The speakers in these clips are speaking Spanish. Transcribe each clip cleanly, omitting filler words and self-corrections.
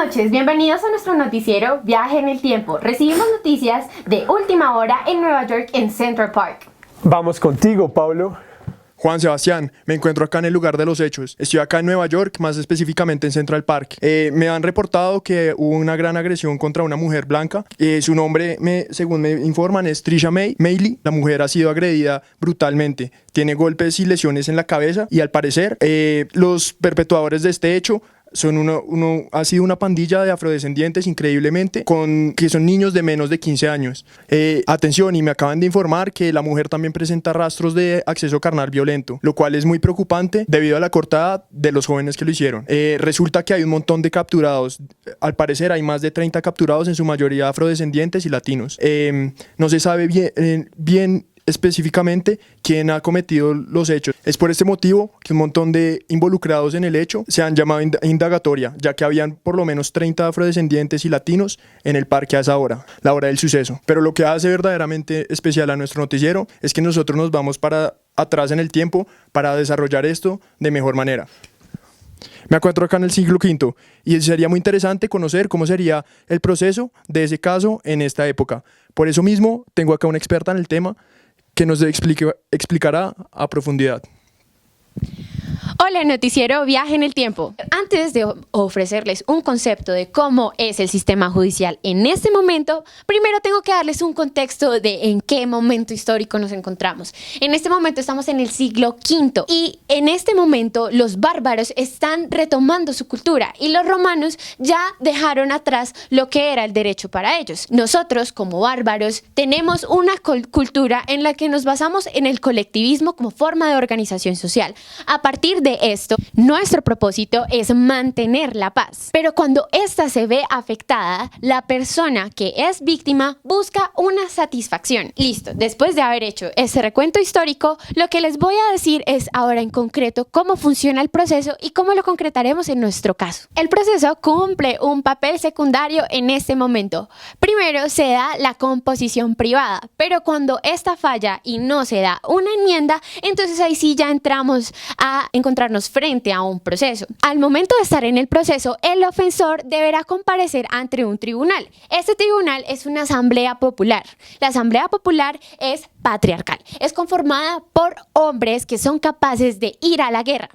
noches, bienvenidos a nuestro noticiero Viaje en el Tiempo. Recibimos noticias de última hora en Nueva York en Central Park. Vamos contigo, Pablo. Juan Sebastián, me encuentro acá en el lugar de los hechos. Estoy acá en Nueva York, más específicamente en Central Park. Me han reportado que hubo una gran agresión contra una mujer blanca. Su nombre, según me informan, es Trisha Meili. La mujer ha sido agredida brutalmente. Tiene golpes y lesiones en la cabeza y al parecer los perpetuadores de este hecho ha sido una pandilla de afrodescendientes increíblemente, que son niños de menos de 15 años. Atención, y me acaban de informar que la mujer también presenta rastros de acceso carnal violento, lo cual es muy preocupante debido a la corta edad de los jóvenes que lo hicieron. Resulta que hay un montón de capturados. Al parecer hay más de 30 capturados, en su mayoría afrodescendientes y latinos. No se sabe bien específicamente quién ha cometido los hechos. Es por este motivo que un montón de involucrados en el hecho se han llamado indagatoria, ya que habían por lo menos 30 afrodescendientes y latinos en el parque a esa hora, la hora del suceso. Pero lo que hace verdaderamente especial a nuestro noticiero es que nosotros nos vamos para atrás en el tiempo para desarrollar esto de mejor manera. Me encuentro acá en el siglo V y sería muy interesante conocer cómo sería el proceso de ese caso en esta época. Por eso mismo tengo acá una experta en el tema que nos explicará a profundidad. Hola, noticiero Viaje en el Tiempo. Antes de ofrecerles un concepto de cómo es el sistema judicial en este momento, primero tengo que darles un contexto de en qué momento histórico nos encontramos. En este momento estamos en el siglo V y en este momento los bárbaros están retomando su cultura y los romanos ya dejaron atrás lo que era el derecho para ellos. Nosotros, como bárbaros, tenemos una cultura en la que nos basamos en el colectivismo como forma de organización social. A partir de esto, nuestro propósito es mantener la paz. Pero cuando ésta se ve afectada, la persona que es víctima busca una satisfacción. Listo, después de haber hecho ese recuento histórico, lo que les voy a decir es ahora en concreto cómo funciona el proceso y cómo lo concretaremos en nuestro caso. El proceso cumple un papel secundario en este momento. Primero se da la composición privada, pero cuando esta falla y no se da una enmienda, entonces ahí sí ya entramos a encontrarnos frente a un proceso. Al momento de estar en el proceso, el ofensor deberá comparecer ante un tribunal. Este tribunal es una asamblea popular. La asamblea popular es patriarcal. Es conformada por hombres que son capaces de ir a la guerra.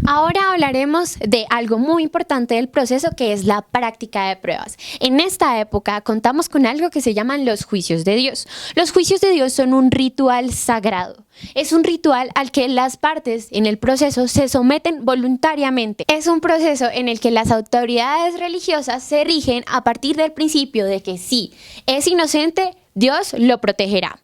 Ahora hablaremos de algo muy importante del proceso, que es la práctica de pruebas. En esta época contamos con algo que se llaman los juicios de Dios. Los juicios de Dios son un ritual sagrado. Es un ritual al que las partes en el proceso se someten voluntariamente. Es un proceso en el que las autoridades religiosas se rigen a partir del principio de que si es inocente, Dios lo protegerá.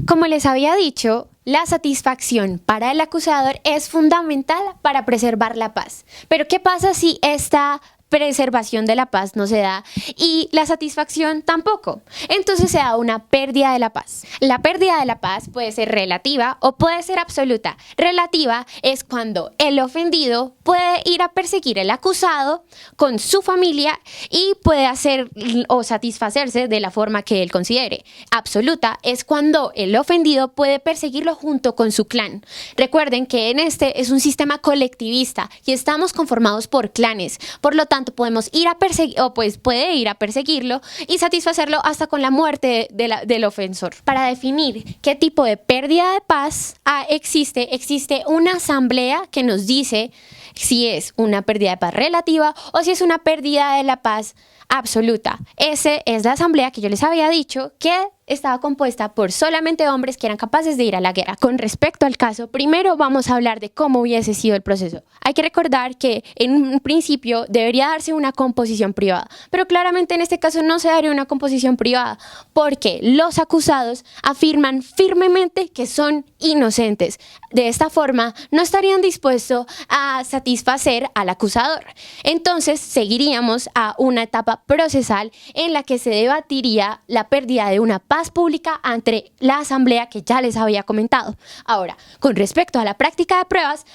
Como les había dicho, la satisfacción para el acusador es fundamental para preservar la paz. Pero ¿qué pasa si esta preservación de la paz no se da y la satisfacción tampoco? Entonces se da una pérdida de la paz. La pérdida de la paz puede ser relativa o puede ser absoluta. Relativa es cuando el ofendido puede ir a perseguir al acusado con su familia y puede hacer o satisfacerse de la forma que él considere. Absoluta es cuando el ofendido puede perseguirlo junto con su clan. Recuerden que en este es un sistema colectivista y estamos conformados por clanes. Por lo tanto, podemos ir a puede ir a perseguirlo y satisfacerlo hasta con la muerte del ofensor. Para definir qué tipo de pérdida de paz existe una asamblea que nos dice si es una pérdida de paz relativa o si es una pérdida de la paz absoluta. Esa es la asamblea que yo les había dicho que estaba compuesta por solamente hombres que eran capaces de ir a la guerra. Con respecto al caso, primero vamos a hablar de cómo hubiese sido el proceso. Hay que recordar que en un principio debería darse una composición privada, pero claramente en este caso no se daría una composición privada porque los acusados afirman firmemente que son inocentes. De esta forma, no estarían dispuestos a satisfacer al acusador. Entonces, seguiríamos a una etapa procesal en la que se debatiría la pérdida de una paz pública ante la asamblea que ya les había comentado. Ahora, con respecto a la práctica de pruebas,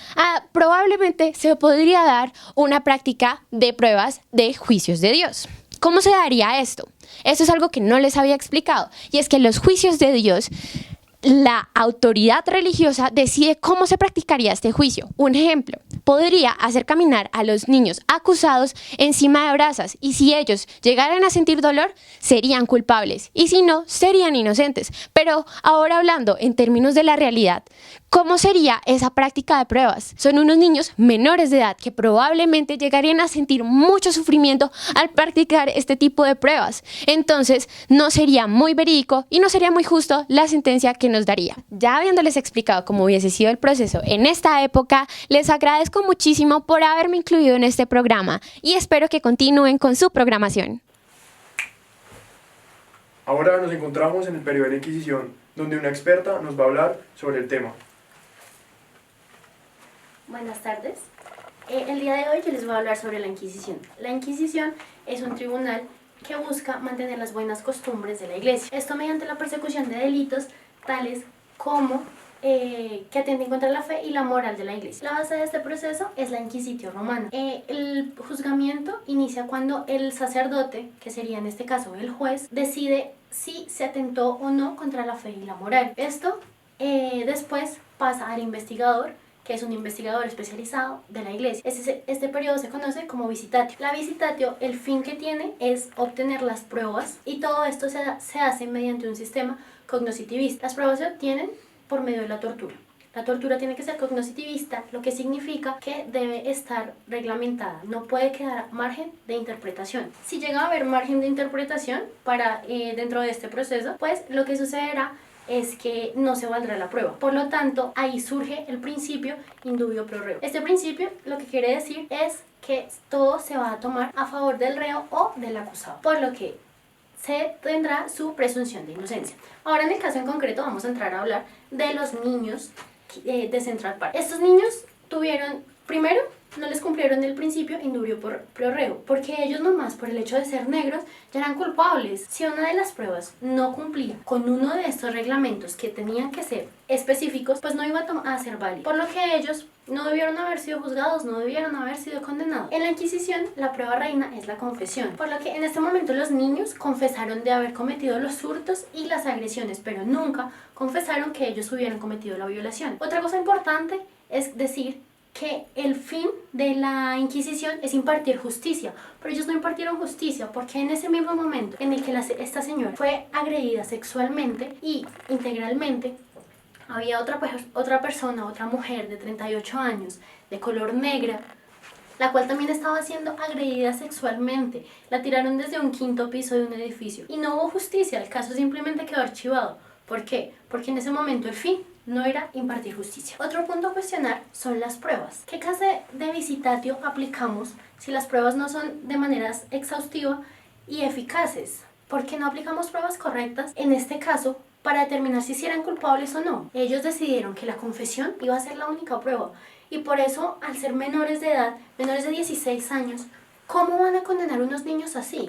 probablemente se podría dar una práctica de pruebas de juicios de Dios. ¿Cómo se daría esto? Esto es algo que no les había explicado, y es que los juicios de Dios, la autoridad religiosa decide cómo se practicaría este juicio. Un ejemplo, podría hacer caminar a los niños acusados encima de brasas, y si ellos llegaran a sentir dolor, serían culpables, y si no, serían inocentes. Pero ahora hablando en términos de la realidad, ¿cómo sería esa práctica de pruebas? Son unos niños menores de edad que probablemente llegarían a sentir mucho sufrimiento al practicar este tipo de pruebas. Entonces, no sería muy verídico y no sería muy justo la sentencia que nos daría. Ya habiéndoles explicado cómo hubiese sido el proceso en esta época, les agradezco muchísimo por haberme incluido en este programa y espero que continúen con su programación. Ahora nos encontramos en el periodo de la Inquisición, donde una experta nos va a hablar sobre el tema. Buenas tardes. El día de hoy yo les voy a hablar sobre la Inquisición. La Inquisición es un tribunal que busca mantener las buenas costumbres de la Iglesia. Esto mediante la persecución de delitos tales como que atenten contra la fe y la moral de la Iglesia. La base de este proceso es la Inquisitio Romana. El juzgamiento inicia cuando el sacerdote, que sería en este caso el juez, decide si se atentó o no contra la fe y la moral. Esto después pasa al investigador, que es un investigador especializado de la Iglesia. Este periodo se conoce como visitatio. La visitatio, el fin que tiene es obtener las pruebas, y todo esto se hace mediante un sistema cognoscitivista. Las pruebas se obtienen por medio de la tortura. La tortura tiene que ser cognoscitivista, lo que significa que debe estar reglamentada, no puede quedar margen de interpretación. Si llega a haber margen de interpretación dentro de este proceso, pues lo que sucederá es que no se valdrá la prueba. Por lo tanto, ahí surge el principio indubio pro reo. Este principio lo que quiere decir es que todo se va a tomar a favor del reo o del acusado, por lo que se tendrá su presunción de inocencia. Ahora, en el caso en concreto, vamos a entrar a hablar de los niños de Central Park. Estos niños primero, no les cumplieron el principio indubio pro reo, porque ellos nomás por el hecho de ser negros ya eran culpables. Si una de las pruebas no cumplía con uno de estos reglamentos que tenían que ser específicos, pues no iba a ser válido, por lo que ellos no debieron haber sido juzgados, no debieron haber sido condenados. En la Inquisición, la prueba reina es la confesión, por lo que en este momento los niños confesaron de haber cometido los hurtos y las agresiones, pero nunca confesaron que ellos hubieran cometido la violación. Otra cosa importante es decir que el fin de la Inquisición es impartir justicia, pero ellos no impartieron justicia porque en ese mismo momento en el que esta señora fue agredida sexualmente y integralmente, había otra persona, otra mujer de 38 años, de color negra, la cual también estaba siendo agredida sexualmente. La tiraron desde un 5º piso de un edificio y no hubo justicia, el caso simplemente quedó archivado. ¿Por qué? Porque en ese momento el fin no era impartir justicia. Otro punto a cuestionar son las pruebas. ¿Qué clase de visitatio aplicamos si las pruebas no son de manera exhaustiva y eficaces? ¿Por qué no aplicamos pruebas correctas en este caso para determinar si eran culpables o no? Ellos decidieron que la confesión iba a ser la única prueba, y por eso, al ser menores de edad, menores de 16 años, ¿cómo van a condenar a unos niños así?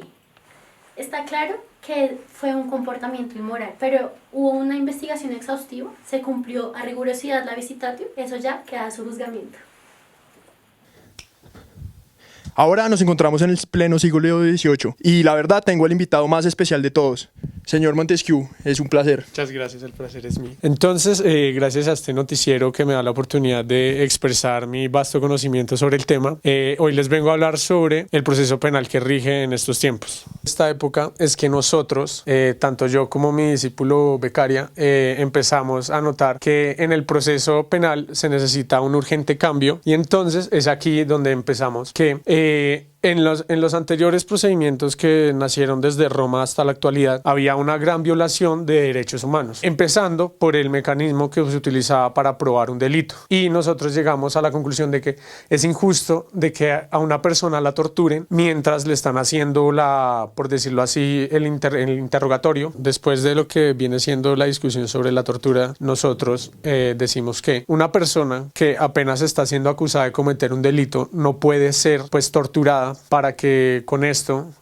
Está claro que fue un comportamiento inmoral, pero hubo una investigación exhaustiva, se cumplió a rigurosidad la visitatio, eso ya queda a su juzgamiento. Ahora nos encontramos en el pleno siglo XVIII y la verdad tengo el invitado más especial de todos. Señor Montesquieu, es un placer. Muchas gracias, el placer es mío. Entonces, gracias a este noticiero que me da la oportunidad de expresar mi vasto conocimiento sobre el tema, hoy les vengo a hablar sobre el proceso penal que rige en estos tiempos. Esta época es que nosotros, tanto yo como mi discípulo Beccaria, empezamos a notar que en el proceso penal se necesita un urgente cambio, y entonces es aquí donde empezamos que en los anteriores procedimientos que nacieron desde Roma hasta la actualidad, había una gran violación de derechos humanos, empezando por el mecanismo que se utilizaba para probar un delito. Y nosotros llegamos a la conclusión de que es injusto de que a una persona la torturen mientras le están haciendo por decirlo así, el interrogatorio. Después de lo que viene siendo la discusión sobre la tortura, nosotros decimos que una persona que apenas está siendo acusada de cometer un delito no puede ser pues torturada para que con esto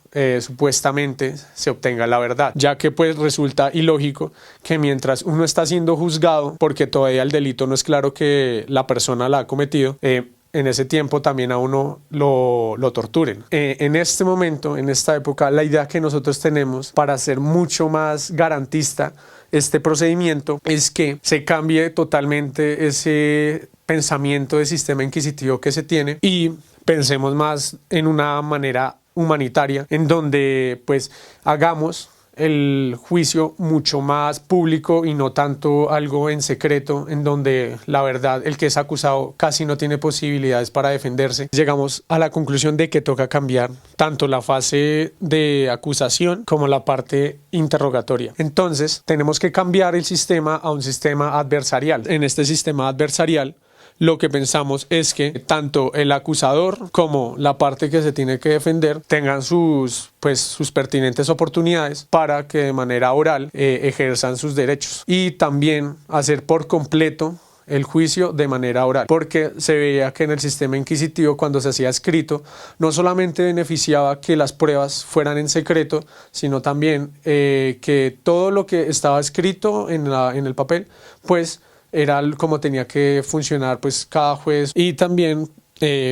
supuestamente se obtenga la verdad, ya que pues resulta ilógico que mientras uno está siendo juzgado, porque todavía el delito no es claro que la persona la ha cometido, en ese tiempo también a uno lo torturen. En este momento, en esta época, la idea que nosotros tenemos para ser mucho más garantista este procedimiento es que se cambie totalmente ese pensamiento de sistema inquisitivo que se tiene y pensemos más en una manera humanitaria en donde pues hagamos el juicio mucho más público y no tanto algo en secreto, en donde la verdad el que es acusado casi no tiene posibilidades para defenderse. Llegamos a la conclusión de que toca cambiar tanto la fase de acusación como la parte interrogatoria. Entonces tenemos que cambiar el sistema a un sistema adversarial. En este sistema adversarial lo que pensamos es que tanto el acusador como la parte que se tiene que defender tengan sus pertinentes oportunidades para que de manera oral ejerzan sus derechos y también hacer por completo el juicio de manera oral, porque se veía que en el sistema inquisitivo, cuando se hacía escrito, no solamente beneficiaba que las pruebas fueran en secreto, sino también que todo lo que estaba escrito en el papel pues era como tenía que funcionar pues cada juez, y también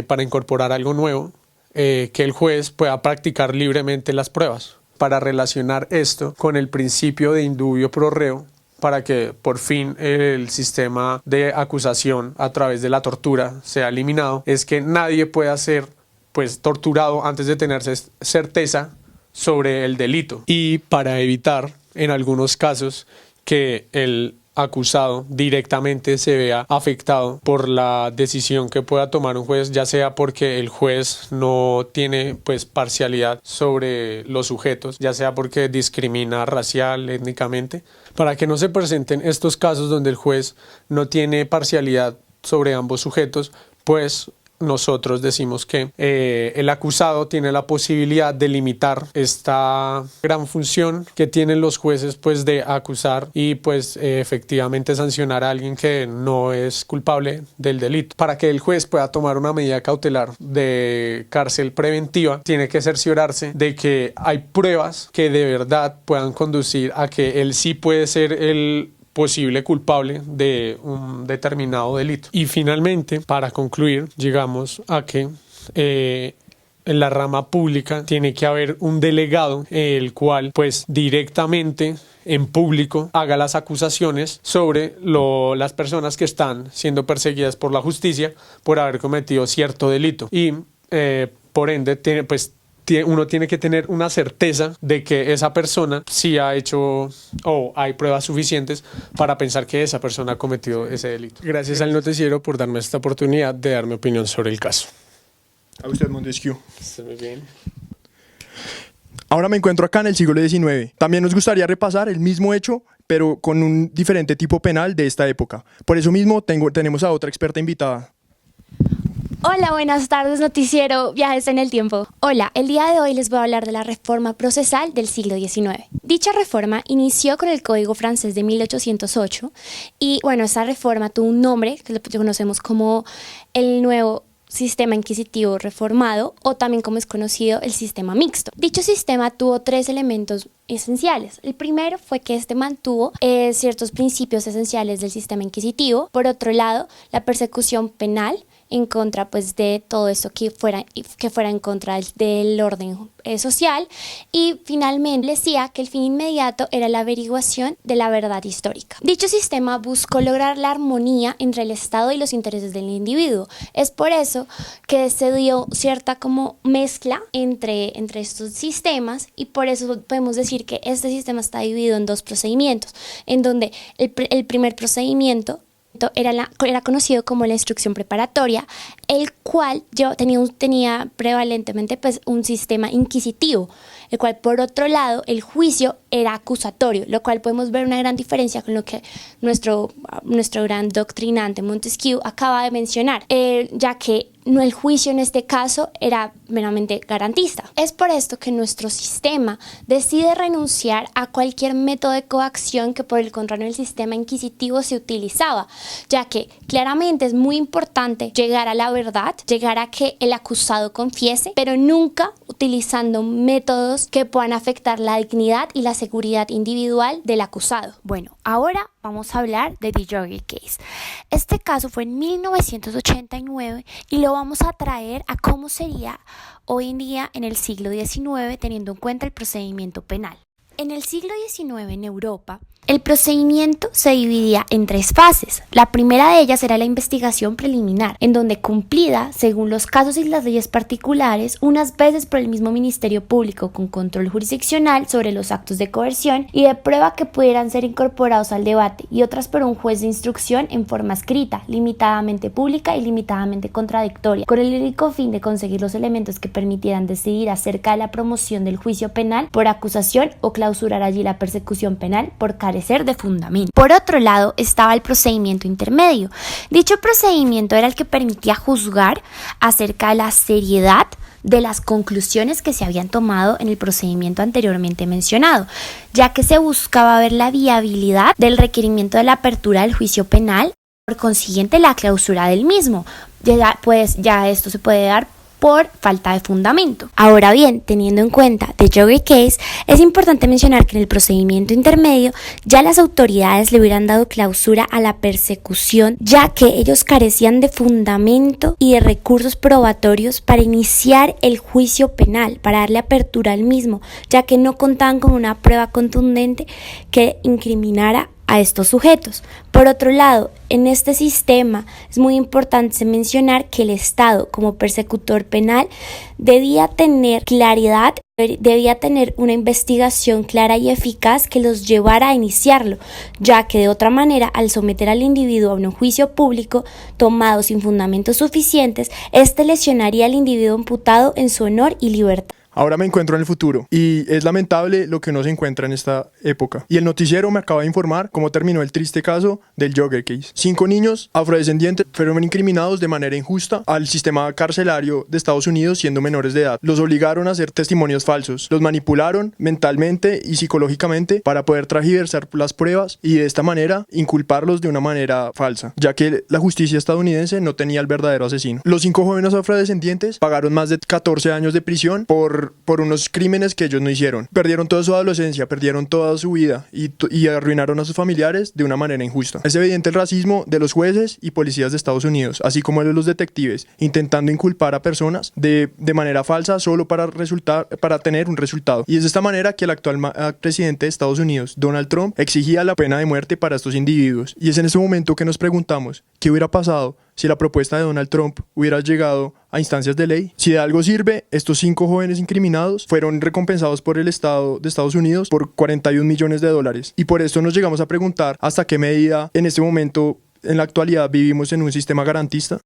para incorporar algo nuevo, que el juez pueda practicar libremente las pruebas, para relacionar esto con el principio de indubio pro reo, para que por fin el sistema de acusación a través de la tortura sea eliminado. Es que nadie pueda ser pues torturado antes de tener certeza sobre el delito, y para evitar en algunos casos que el acusado directamente se vea afectado por la decisión que pueda tomar un juez, ya sea porque el juez no tiene pues parcialidad sobre los sujetos, ya sea porque discrimina racial, étnicamente, para que no se presenten estos casos donde el juez no tiene parcialidad sobre ambos sujetos, pues nosotros decimos que el acusado tiene la posibilidad de limitar esta gran función que tienen los jueces pues de acusar y pues efectivamente sancionar a alguien que no es culpable del delito. Para que el juez pueda tomar una medida cautelar de cárcel preventiva, tiene que cerciorarse de que hay pruebas que de verdad puedan conducir a que él sí puede ser el posible culpable de un determinado delito. Y finalmente, para concluir, llegamos a que en la rama pública tiene que haber un delegado, el cual pues directamente en público haga las acusaciones sobre las personas que están siendo perseguidas por la justicia por haber cometido cierto delito, y por ende uno tiene que tener una certeza de que esa persona sí ha hecho o hay pruebas suficientes para pensar que esa persona ha cometido ese delito. Gracias al noticiero por darme esta oportunidad de dar mi opinión sobre el caso. A usted, Montesquieu. Está muy bien. Ahora me encuentro acá en el siglo XIX. También nos gustaría repasar el mismo hecho, pero con un diferente tipo penal de esta época. Por eso mismo tenemos a otra experta invitada. Hola, buenas tardes, noticiero Viajes en el Tiempo. Hola, el día de hoy les voy a hablar de la reforma procesal del siglo XIX. Dicha reforma inició con el Código francés de 1808 y bueno, esta reforma tuvo un nombre que lo conocemos como el nuevo sistema inquisitivo reformado, o también como es conocido el sistema mixto. Dicho sistema tuvo 3 elementos esenciales. El primero fue que este mantuvo ciertos principios esenciales del sistema inquisitivo. Por otro lado, la persecución penal en contra pues de todo esto que fuera en contra del orden social, y finalmente decía que el fin inmediato era la averiguación de la verdad histórica. Dicho sistema buscó lograr la armonía entre el Estado y los intereses del individuo. Es por eso que se dio cierta como mezcla entre estos sistemas, y por eso podemos decir que este sistema está dividido en 2 procedimientos, en donde el primer procedimiento era conocido como la instrucción preparatoria, el cual tenía prevalentemente pues un sistema inquisitivo, el cual por otro lado el juicio era acusatorio, lo cual podemos ver una gran diferencia con lo que nuestro gran doctrinante Montesquieu acaba de mencionar, ya que el juicio en este caso era meramente garantista. Es por esto que nuestro sistema decide renunciar a cualquier método de coacción que por el contrario el sistema inquisitivo se utilizaba, ya que claramente es muy importante llegar a la verdad, llegar a que el acusado confiese, pero nunca utilizando métodos que puedan afectar la dignidad y la seguridad individual del acusado. Bueno, ahora vamos a hablar de The Jorge Case. Este caso fue en 1989 y lo vamos a traer a cómo sería hoy en día en el siglo XIX, teniendo en cuenta el procedimiento penal. En el siglo XIX en Europa, El procedimiento se dividía en 3 fases. La primera de ellas era la investigación preliminar, en donde cumplida, según los casos y las leyes particulares, unas veces por el mismo Ministerio Público con control jurisdiccional sobre los actos de coerción y de prueba que pudieran ser incorporados al debate, y otras por un juez de instrucción en forma escrita, limitadamente pública y limitadamente contradictoria, con el único fin de conseguir los elementos que permitieran decidir acerca de la promoción del juicio penal por acusación o clausurar allí la persecución penal por carecer de fundamento. Por otro lado, estaba el procedimiento intermedio. Dicho procedimiento era el que permitía juzgar acerca de la seriedad de las conclusiones que se habían tomado en el procedimiento anteriormente mencionado, ya que se buscaba ver la viabilidad del requerimiento de la apertura del juicio penal, por consiguiente la clausura del mismo. Ya esto se puede dar por falta de fundamento. Ahora bien, teniendo en cuenta The Jogger Case, es importante mencionar que en el procedimiento intermedio ya las autoridades le hubieran dado clausura a la persecución, ya que ellos carecían de fundamento y de recursos probatorios para iniciar el juicio penal, para darle apertura al mismo, ya que no contaban con una prueba contundente que incriminara a estos sujetos. Por otro lado, en este sistema es muy importante mencionar que el Estado, como persecutor penal, debía tener claridad, debía tener una investigación clara y eficaz que los llevara a iniciarlo, ya que de otra manera, al someter al individuo a un juicio público tomado sin fundamentos suficientes, este lesionaría al individuo imputado en su honor y libertad. Ahora me encuentro en el futuro y es lamentable lo que uno se encuentra en esta época. Y el noticiero me acaba de informar cómo terminó el triste caso del Jogger Case. 5 niños afrodescendientes fueron incriminados de manera injusta al sistema carcelario de Estados Unidos siendo menores de edad. Los obligaron a hacer testimonios falsos, los manipularon mentalmente y psicológicamente para poder transgiversar las pruebas y de esta manera inculparlos de una manera falsa, ya que la justicia estadounidense no tenía al verdadero asesino. Los 5 jóvenes afrodescendientes pagaron más de 14 años de prisión por unos crímenes que ellos no hicieron. Perdieron toda su adolescencia, perdieron toda su vida y arruinaron a sus familiares de una manera injusta. Es evidente el racismo de los jueces y policías de Estados Unidos, así como el de los detectives, intentando inculpar a personas de manera falsa solo para tener un resultado. Y es de esta manera que el actual presidente de Estados Unidos, Donald Trump, exigía la pena de muerte para estos individuos. Y es en ese momento que nos preguntamos, ¿qué hubiera pasado si la propuesta de Donald Trump hubiera llegado a instancias de ley? Si de algo sirve, estos 5 jóvenes incriminados fueron recompensados por el Estado de Estados Unidos por $41 millones. Y por esto nos llegamos a preguntar hasta qué medida en este momento, en la actualidad, vivimos en un sistema garantista.